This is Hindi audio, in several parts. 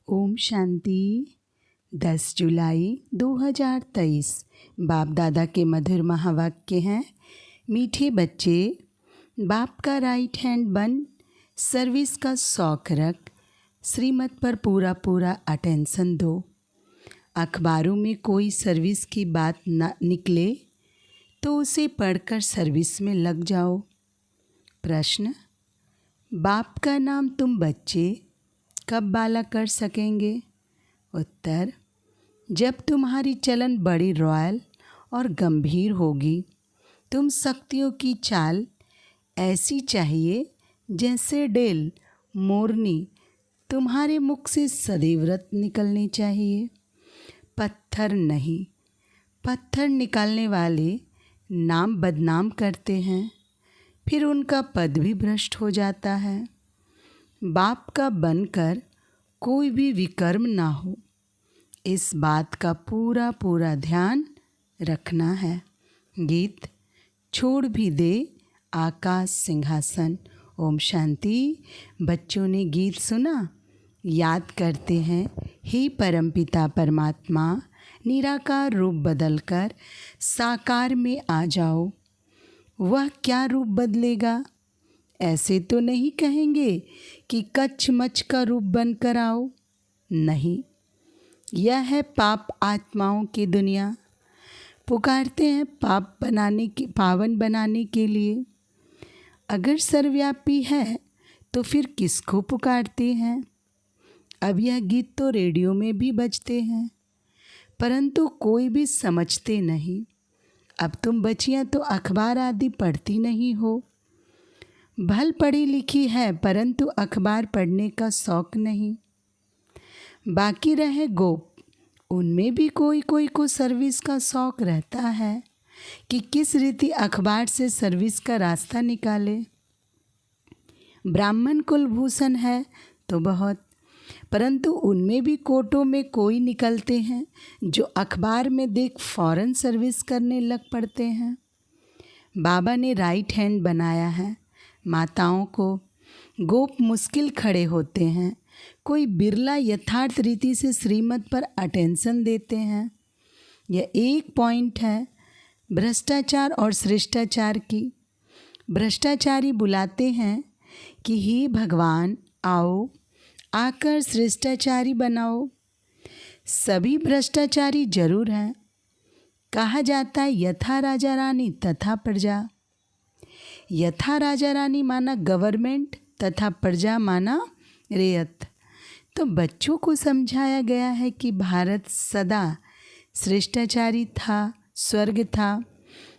ओम शांति। 10 जुलाई 2023 बाप दादा के मधुर महावाक्य हैं। मीठे बच्चे, बाप का राइट हैंड बन, सर्विस का शौक रख, श्रीमत पर पूरा पूरा अटेंशन दो। अखबारों में कोई सर्विस की बात न निकले तो उसे पढ़कर सर्विस में लग जाओ। प्रश्न: बाप का नाम तुम बच्चे कब बाला कर सकेंगे? उत्तर: जब तुम्हारी चलन बड़ी रॉयल और गंभीर होगी। तुम शक्तियों की चाल ऐसी चाहिए जैसे डेल मोरनी तुम्हारे मुख से सदैव रत निकलनी चाहिए, पत्थर नहीं। पत्थर निकालने वाले नाम बदनाम करते हैं, फिर उनका पद भी भ्रष्ट हो जाता है। बाप का बनकर कोई भी विकर्म ना हो, इस बात का पूरा पूरा ध्यान रखना है। गीत: छोड़ भी दे आकाश सिंहासन। ओम शांति। बच्चों ने गीत सुना, याद करते हैं। हे परमपिता परमात्मा, निराकार रूप बदलकर साकार में आ जाओ। वह क्या रूप बदलेगा? ऐसे तो नहीं कहेंगे कि कच्छ मच्छ का रूप बनकर आओ। नहीं, यह है पाप आत्माओं की दुनिया। पुकारते हैं पावन बनाने के लिए। अगर सर्वव्यापी है तो फिर किसको पुकारते हैं? अब यह गीत तो रेडियो में भी बजते हैं, परंतु कोई भी समझते नहीं। अब तुम बच्चियां तो अखबार आदि पढ़ती नहीं हो। भल पढ़ी लिखी है, परंतु अखबार पढ़ने का शौक नहीं। बाकी रहे गोप, उनमें भी कोई कोई को सर्विस का शौक रहता है कि किस रीति अखबार से सर्विस का रास्ता निकाले। ब्राह्मण कुलभूषण है तो बहुत, परंतु उनमें भी कोटों में कोई निकलते हैं जो अखबार में देख फौरन सर्विस करने लग पड़ते हैं। बाबा ने राइट हैंड बनाया है। माताओं को गोप मुश्किल खड़े होते हैं। कोई बिरला यथार्थ रीति से श्रीमत पर अटेंशन देते हैं। यह एक पॉइंट है भ्रष्टाचार और शिष्टाचार की। भ्रष्टाचारी बुलाते हैं कि हे भगवान आओ, आकर शिष्टाचारी बनाओ। सभी भ्रष्टाचारी जरूर हैं। कहा जाता है यथा राजा रानी तथा प्रजा। यथा राजा रानी माना गवर्नमेंट तथा प्रजा माना रेयत। तो बच्चों को समझाया गया है कि भारत सदा श्रेष्ठाचारी था, स्वर्ग था।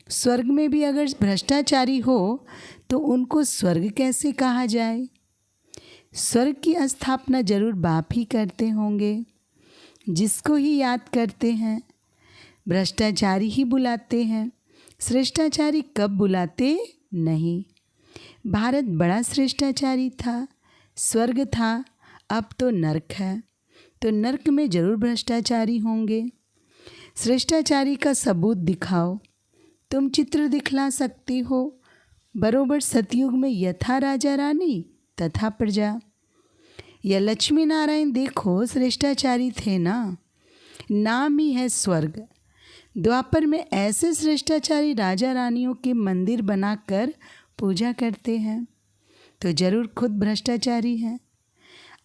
स्वर्ग में भी अगर भ्रष्टाचारी हो तो उनको स्वर्ग कैसे कहा जाए? स्वर्ग की स्थापना जरूर बाप ही करते होंगे, जिसको ही याद करते हैं। भ्रष्टाचारी ही बुलाते हैं, श्रेष्ठाचारी कब बुलाते नहीं। भारत बड़ा श्रेष्ठाचारी था, स्वर्ग था, अब तो नर्क है। तो नर्क में जरूर भ्रष्टाचारी होंगे। श्रेष्ठाचारी का सबूत दिखाओ। तुम चित्र दिखला सकती हो। बरोबर सतयुग में यथा राजा रानी तथा प्रजा। या लक्ष्मी नारायण देखो श्रेष्ठाचारी थे ना, नाम ही है स्वर्ग। द्वापर में ऐसे श्रेष्ठाचारी राजा रानियों के मंदिर बनाकर पूजा करते हैं, तो जरूर खुद भ्रष्टाचारी हैं।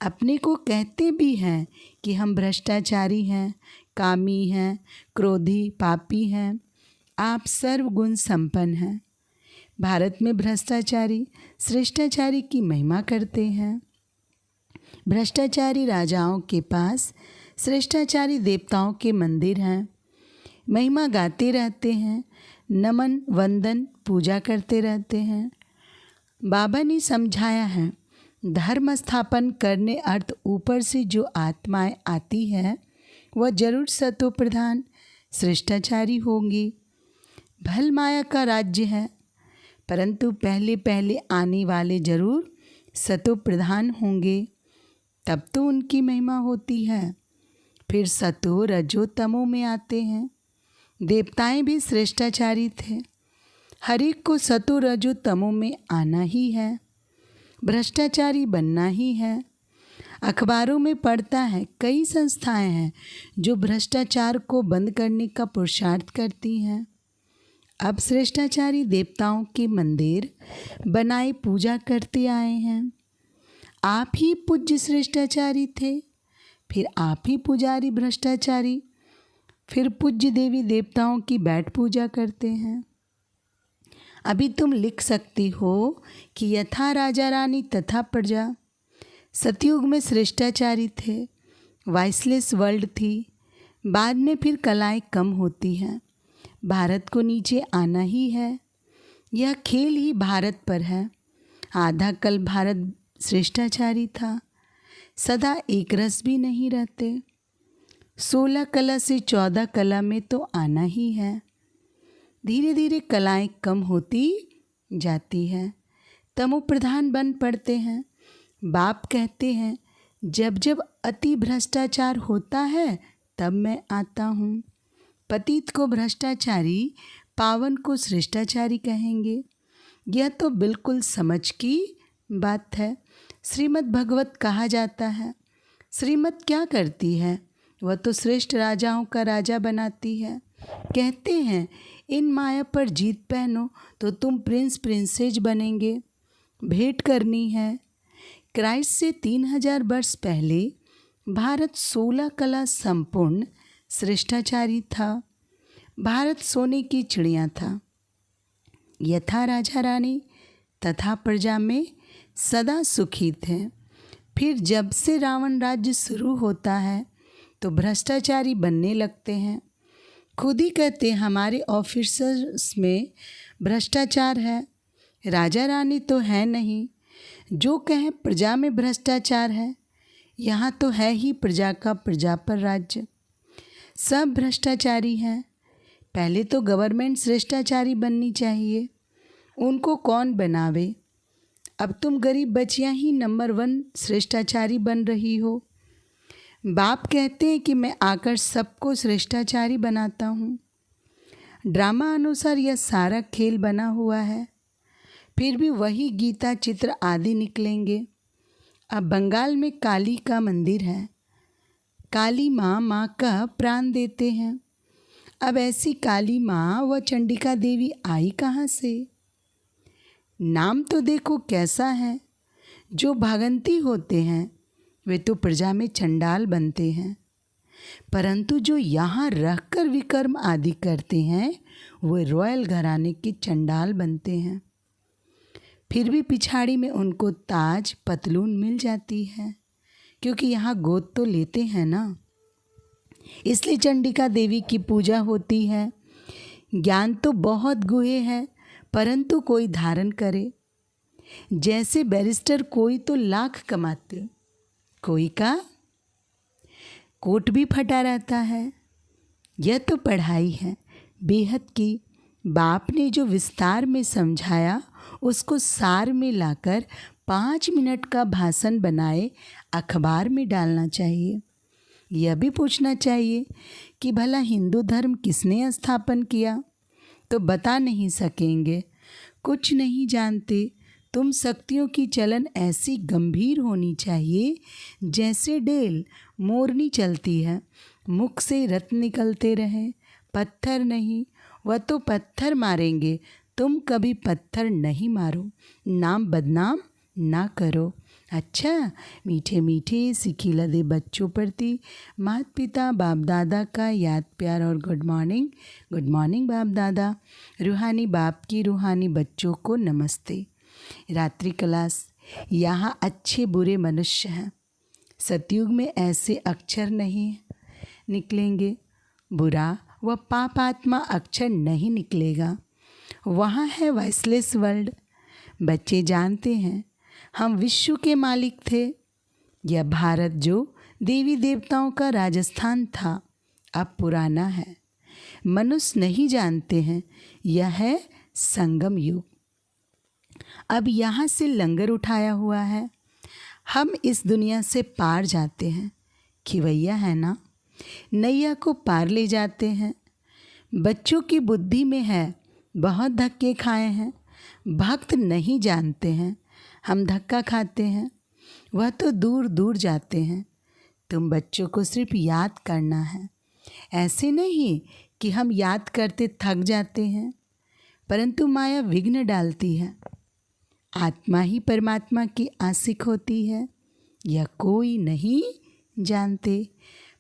अपने को कहते भी हैं कि हम भ्रष्टाचारी हैं, कामी हैं, क्रोधी, पापी हैं। आप सर्वगुण संपन्न हैं। भारत में भ्रष्टाचारी श्रेष्ठाचारी की महिमा करते हैं। भ्रष्टाचारी राजाओं के पास श्रेष्ठाचारी देवताओं के मंदिर हैं। महिमा गाते रहते हैं, नमन वंदन पूजा करते रहते हैं। बाबा ने समझाया है, धर्म स्थापन करने अर्थ ऊपर से जो आत्माएं आती है वह जरूर सतो प्रधान श्रेष्ठाचारी होंगी। भल माया का राज्य है, परंतु पहले पहले आने वाले जरूर सतो प्रधान होंगे, तब तो उनकी महिमा होती है। फिर सतो रजो तमो में आते हैं। देवताएं भी श्रेष्ठाचारी थे। हर एक को सतो रजो तमो में आना ही है, भ्रष्टाचारी बनना ही है। अखबारों में पढ़ता है कई संस्थाएं हैं जो भ्रष्टाचार को बंद करने का पुरुषार्थ करती हैं। अब श्रेष्ठाचारी देवताओं के मंदिर बनाए पूजा करते आए हैं। आप ही पूज्य श्रेष्ठाचारी थे, फिर आप ही पुजारी भ्रष्टाचारी, फिर पूज्य देवी देवताओं की बैठ पूजा करते हैं। अभी तुम लिख सकती हो कि यथा राजा रानी तथा प्रजा। सतयुग में श्रेष्ठाचारी थे, वाइसलेस वर्ल्ड थी। बाद में फिर कलाएं कम होती हैं। भारत को नीचे आना ही है। यह खेल ही भारत पर है। आधा कल भारत श्रेष्ठाचारी था। सदा एक रस भी नहीं रहते। 16 कला से 14 कला में तो आना ही है। धीरे धीरे कलाएं कम होती जाती है, तमो प्रधान बन पड़ते हैं। बाप कहते हैं जब जब अति भ्रष्टाचार होता है तब मैं आता हूँ। पतित को भ्रष्टाचारी, पावन को श्रेष्ठाचारी कहेंगे। यह तो बिल्कुल समझ की बात है। श्रीमद् भगवत कहा जाता है। श्रीमद् क्या करती है? वह तो श्रेष्ठ राजाओं का राजा बनाती है। कहते हैं इन माया पर जीत पहनो तो तुम प्रिंस प्रिंसेस बनेंगे। भेंट करनी है। क्राइस्ट से 3000 वर्ष पहले भारत 16 कला संपूर्ण श्रेष्ठाचारी था। भारत सोने की चिड़िया था। यथा राजा रानी तथा प्रजा में सदा सुखी थे। फिर जब से रावण राज्य शुरू होता है तो भ्रष्टाचारी बनने लगते हैं। खुद ही कहते हमारे ऑफिसर्स में भ्रष्टाचार है। राजा रानी तो है नहीं। जो कहें प्रजा में भ्रष्टाचार है। यहाँ तो है ही प्रजा का प्रजा पर राज्य। सब भ्रष्टाचारी हैं। पहले तो गवर्नमेंट श्रेष्ठाचारी बननी चाहिए। उनको कौन बनावे? अब तुम गरीब बच्चियाँ ही नंबर 1 श्रेष्ठाचारी बन रही हो। बाप कहते हैं कि मैं आकर सबको श्रेष्ठाचारी बनाता हूँ। ड्रामा अनुसार यह सारा खेल बना हुआ है। फिर भी वही गीता चित्र आदि निकलेंगे। अब बंगाल में काली का मंदिर है। काली माँ का प्राण देते हैं। अब ऐसी काली माँ व चंडिका देवी आई कहाँ से? नाम तो देखो कैसा है। जो भागंती होते हैं वे तो प्रजा में चंडाल बनते हैं, परंतु जो यहाँ रहकर विकर्म आदि करते हैं वे रॉयल घराने के चंडाल बनते हैं। फिर भी पिछाड़ी में उनको ताज पतलून मिल जाती है, क्योंकि यहाँ गोद तो लेते हैं ना। इसलिए चंडिका देवी की पूजा होती है। ज्ञान तो बहुत गुहे है, परंतु कोई धारण करे। जैसे बैरिस्टर कोई तो लाख कमाते, कोई का कोट भी फटा रहता है। यह तो पढ़ाई है बेहद की। बाप ने जो विस्तार में समझाया उसको सार में लाकर 5 मिनट का भाषण बनाए अखबार में डालना चाहिए। यह भी पूछना चाहिए कि भला हिंदू धर्म किसने स्थापन किया? तो बता नहीं सकेंगे। कुछ नहीं जानते। तुम शक्तियों की चलन ऐसी गंभीर होनी चाहिए जैसे डेल मोरनी चलती है। मुख से रत्न निकलते रहे, पत्थर नहीं। वह तो पत्थर मारेंगे, तुम कभी पत्थर नहीं मारो। नाम बदनाम ना करो। अच्छा, मीठे मीठे सिखी लदे बच्चों प्रति माता पिता बाप दादा का याद प्यार और गुड मॉर्निंग। गुड मॉर्निंग बाप दादा। रूहानी बाप की रूहानी बच्चों को नमस्ते। रात्रि क्लास। यहाँ अच्छे बुरे मनुष्य हैं। सतयुग में ऐसे अक्षर नहीं निकलेंगे। बुरा व पापात्मा अक्षर नहीं निकलेगा। वहाँ है वाइसलेस वर्ल्ड। बच्चे जानते हैं हम विश्व के मालिक थे। यह भारत जो देवी देवताओं का राजस्थान था अब पुराना है। मनुष्य नहीं जानते हैं यह है संगम युग। अब यहाँ से लंगर उठाया हुआ है। हम इस दुनिया से पार जाते हैं। खिवैया है ना, नैया को पार ले जाते हैं। बच्चों की बुद्धि में है बहुत धक्के खाए हैं। भक्त नहीं जानते हैं हम धक्का खाते हैं। वह तो दूर दूर जाते हैं। तुम बच्चों को सिर्फ याद करना है। ऐसे नहीं कि हम याद करते थक जाते हैं, परंतु माया विघ्न डालती है। आत्मा ही परमात्मा की आशिक होती है, यह कोई नहीं जानते।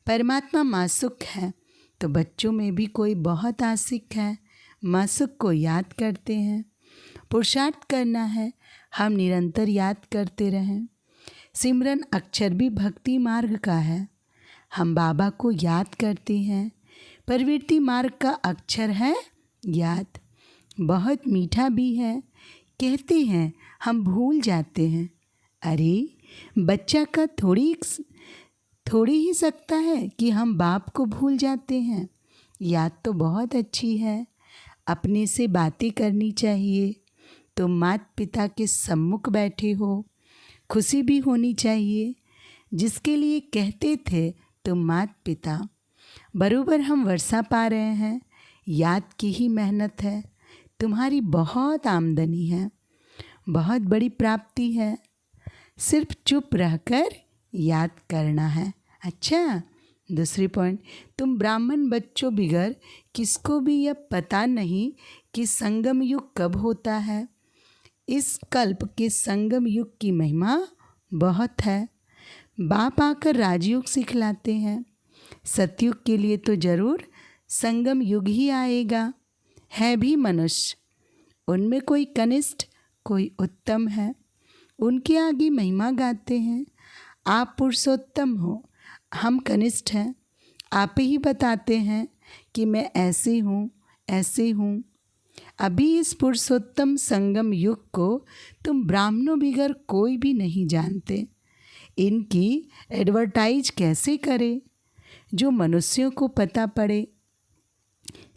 परमात्मा मासुक है, तो बच्चों में भी कोई बहुत आशिक है। मासुक को याद करते हैं। पुरुषार्थ करना है, हम निरंतर याद करते रहें। सिमरन अक्षर भी भक्ति मार्ग का है। हम बाबा को याद करते हैं। प्रवृत्ति मार्ग का अक्षर है याद। बहुत मीठा भी है। कहते हैं हम भूल जाते हैं। अरे बच्चा का थोड़ी ही सकता है कि हम बाप को भूल जाते हैं। याद तो बहुत अच्छी है। अपने से बातें करनी चाहिए। तुम माता पिता के सम्मुख बैठे हो, खुशी भी होनी चाहिए। जिसके लिए कहते थे तुम माता पिता, बरोबर हम वर्षा पा रहे हैं। याद की ही मेहनत है। तुम्हारी बहुत आमदनी है, बहुत बड़ी प्राप्ति है। सिर्फ चुप रहकर याद करना है। अच्छा, दूसरी पॉइंट, तुम ब्राह्मण बच्चों बिगर किसको भी यह पता नहीं कि संगम युग कब होता है। इस कल्प के संगम युग की महिमा बहुत है। बाप आकर राजयोग सिखलाते हैं। सतयुग के लिए तो जरूर संगम युग ही आएगा। है भी मनुष्य, उनमें कोई कनिष्ठ कोई उत्तम है। उनके आगे महिमा गाते हैं। आप पुरुषोत्तम हो, हम कनिष्ठ हैं। आप ही बताते हैं कि मैं ऐसे हूँ ऐसे हूँ। अभी इस पुरुषोत्तम संगम युग को तुम ब्राह्मणों बिगर कोई भी नहीं जानते। इनकी एडवर्टाइज कैसे करें जो मनुष्यों को पता पड़े।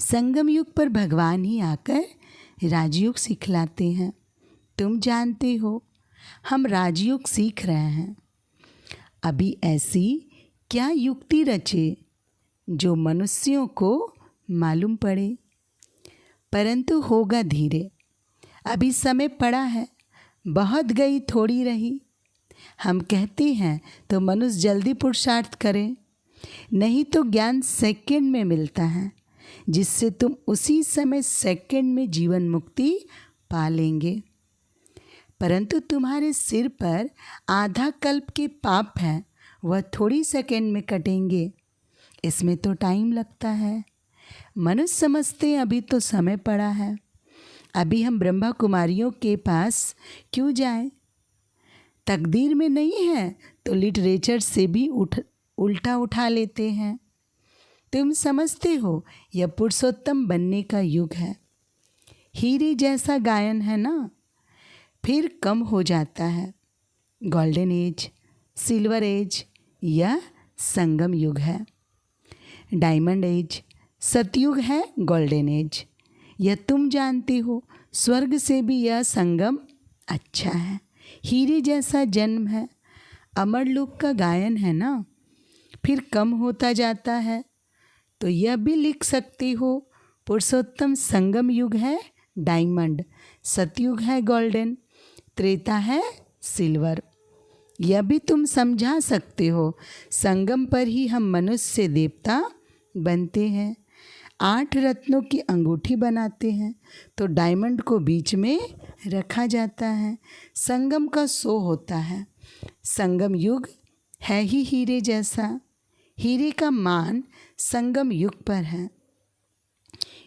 संगम युग पर भगवान ही आकर राजयोग सिखलाते हैं। तुम जानते हो हम राजयोग सीख रहे हैं। अभी ऐसी क्या युक्ति रचे जो मनुष्यों को मालूम पड़े, परंतु होगा धीरे। अभी समय पड़ा है, बहुत गई थोड़ी रही। हम कहते हैं तो मनुष्य जल्दी पुरुषार्थ करे, नहीं तो ज्ञान सेकंड में मिलता है, जिससे तुम उसी समय सेकंड में जीवन मुक्ति पा लेंगे। परंतु तुम्हारे सिर पर आधा कल्प के पाप हैं, वह थोड़ी सेकंड में कटेंगे। इसमें तो टाइम लगता है। मनुष्य समझते अभी तो समय पड़ा है। अभी हम ब्रह्मा कुमारियों के पास क्यों जाएं? तकदीर में नहीं है तो लिटरेचर से भी उल्टा उठा लेते हैं। तुम समझते हो यह पुरुषोत्तम बनने का युग है। हीरे जैसा गायन है ना, फिर कम हो जाता है। गोल्डन एज, सिल्वर एज यह संगम युग है। डायमंड एज, सतयुग है गोल्डन एज। यह तुम जानते हो। स्वर्ग से भी यह संगम अच्छा है। हीरे जैसा जन्म है। अमर लोक का गायन है ना, फिर कम होता जाता है। तो यह भी लिख सकते हो पुरुषोत्तम संगम युग है डायमंड, सतयुग है गोल्डन, त्रेता है सिल्वर। यह भी तुम समझा सकते हो। संगम पर ही हम मनुष्य से देवता बनते हैं। 8 रत्नों की अंगूठी बनाते हैं तो डायमंड को बीच में रखा जाता है। संगम का शो होता है। संगम युग है ही हीरे जैसा। हीरे का मान संगम युग पर है।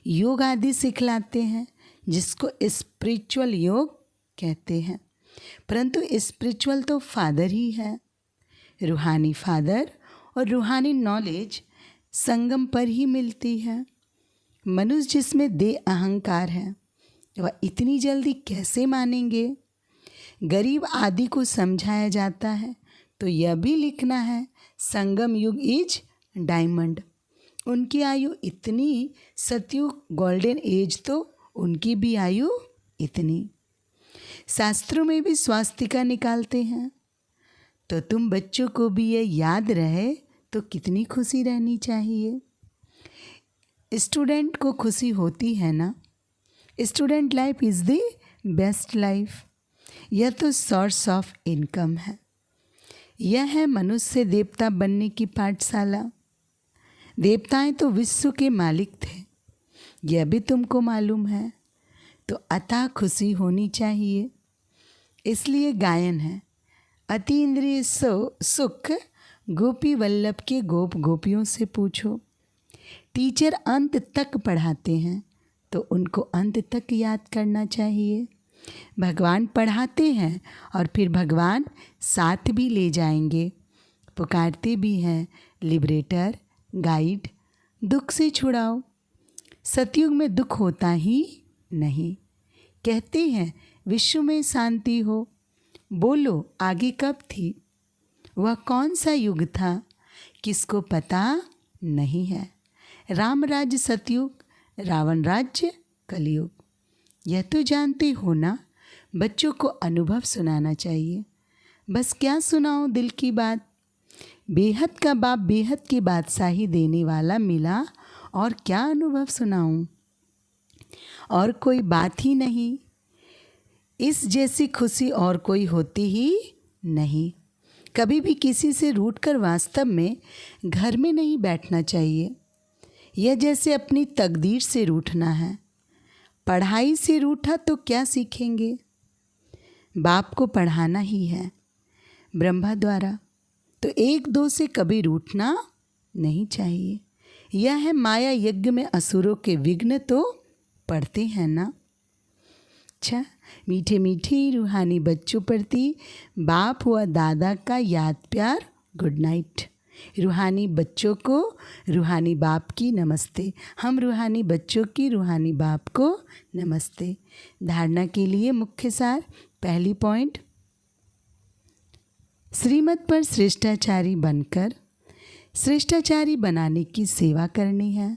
योग आदि सिखलाते हैं जिसको स्पिरिचुअल योग कहते हैं, परंतु स्पिरिचुअल तो फादर ही है। रूहानी फादर और रूहानी नॉलेज संगम पर ही मिलती है। मनुष्य जिसमें दे अहंकार है वह इतनी जल्दी कैसे मानेंगे। गरीब आदि को समझाया जाता है तो यह भी लिखना है संगम युग इज डायमंड। उनकी आयु इतनी, सतयुग गोल्डन एज तो उनकी भी आयु इतनी। शास्त्रों में भी स्वास्तिका निकालते हैं। तो तुम बच्चों को भी ये याद रहे तो कितनी खुशी रहनी चाहिए। स्टूडेंट को खुशी होती है ना। Student life is the best life. यह तो सोर्स ऑफ इनकम है। यह है मनुष्य देवता बनने की पाठशाला। देवताएं तो विश्व के मालिक थे, यह भी तुमको मालूम है, तो अतः खुशी होनी चाहिए। इसलिए गायन है, अति इंद्रिय सुख गोपी वल्लभ के गोप गोपियों से पूछो। टीचर अंत तक पढ़ाते हैं तो उनको अंत तक याद करना चाहिए। भगवान पढ़ाते हैं और फिर भगवान साथ भी ले जाएंगे। पुकारते भी हैं, लिबरेटर, गाइड, दुख से छुड़ाओ। सतयुग में दुख होता ही नहीं। कहते हैं विश्व में शांति हो। बोलो आगे कब थी? वह कौन सा युग था? किसको पता नहीं है। राम राज्य सतयुग, रावण राज्य कलयुग। यह तो जानते हो ना। बच्चों को अनुभव सुनाना चाहिए। बस क्या सुनाओ दिल की बात। बेहद का बाप बेहद की बादशाही देने वाला मिला, और क्या अनुभव सुनाऊं? और कोई बात ही नहीं। इस जैसी खुशी और कोई होती ही नहीं। कभी भी किसी से रूठकर वास्तव में घर में नहीं बैठना चाहिए। यह जैसे अपनी तकदीर से रूठना है। पढ़ाई से रूठा तो क्या सीखेंगे? बाप को पढ़ाना ही है ब्रह्मा द्वारा, तो एक दो से कभी रूठना नहीं चाहिए। यह है माया यज्ञ में असुरों के विघ्न तो पढ़ते हैं ना। अच्छा, मीठे मीठे रूहानी बच्चों प्रति बाप व दादा का याद प्यार गुड नाइट। रूहानी बच्चों को रूहानी बाप की नमस्ते। हम रूहानी बच्चों की रूहानी बाप को नमस्ते। धारणा के लिए मुख्य सार, पहली पॉइंट, श्रीमत पर श्रेष्ठाचारी बनकर श्रेष्ठाचारी बनाने की सेवा करनी है।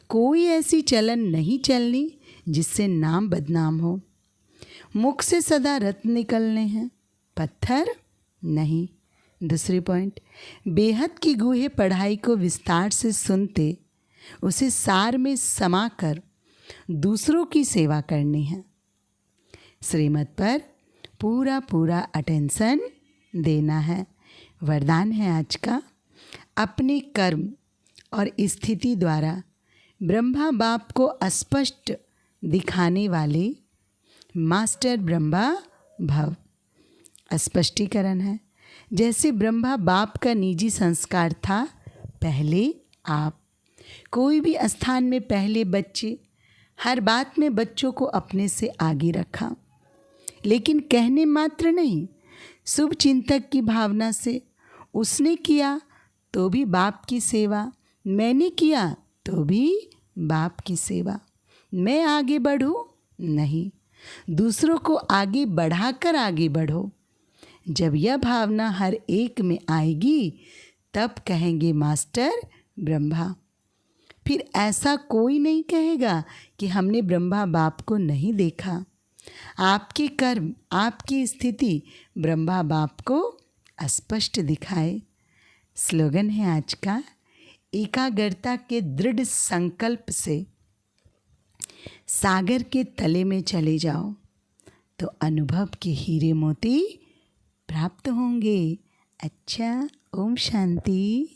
कोई ऐसी चलन नहीं चलनी जिससे नाम बदनाम हो। मुख से सदा रत्न निकलने हैं, पत्थर नहीं। दूसरी पॉइंट, बेहद की गूढ़ पढ़ाई को विस्तार से सुनते उसे सार में समाकर दूसरों की सेवा करनी है। श्रीमत पर पूरा पूरा अटेंशन देना है। वरदान है आज का, अपने कर्म और स्थिति द्वारा ब्रह्मा बाप को अस्पष्ट दिखाने वाले मास्टर ब्रह्मा भव। स्पष्टीकरण है, जैसे ब्रह्मा बाप का निजी संस्कार था, पहले आप। कोई भी स्थान में पहले बच्चे, हर बात में बच्चों को अपने से आगे रखा, लेकिन कहने मात्र नहीं, शुभ चिंतक की भावना से। उसने किया तो भी बाप की सेवा, मैंने किया तो भी बाप की सेवा। मैं आगे बढ़ूं नहीं, दूसरों को आगे बढ़ाकर आगे बढ़ो। जब यह भावना हर एक में आएगी तब कहेंगे मास्टर ब्रह्मा। फिर ऐसा कोई नहीं कहेगा कि हमने ब्रह्मा बाप को नहीं देखा। आपके कर्म, आपकी स्थिति ब्रह्मा बाप को स्पष्ट दिखाए। स्लोगन है आज का, एकाग्रता के दृढ़ संकल्प से सागर के तले में चले जाओ तो अनुभव के हीरे मोती प्राप्त होंगे। अच्छा, ओम शांति।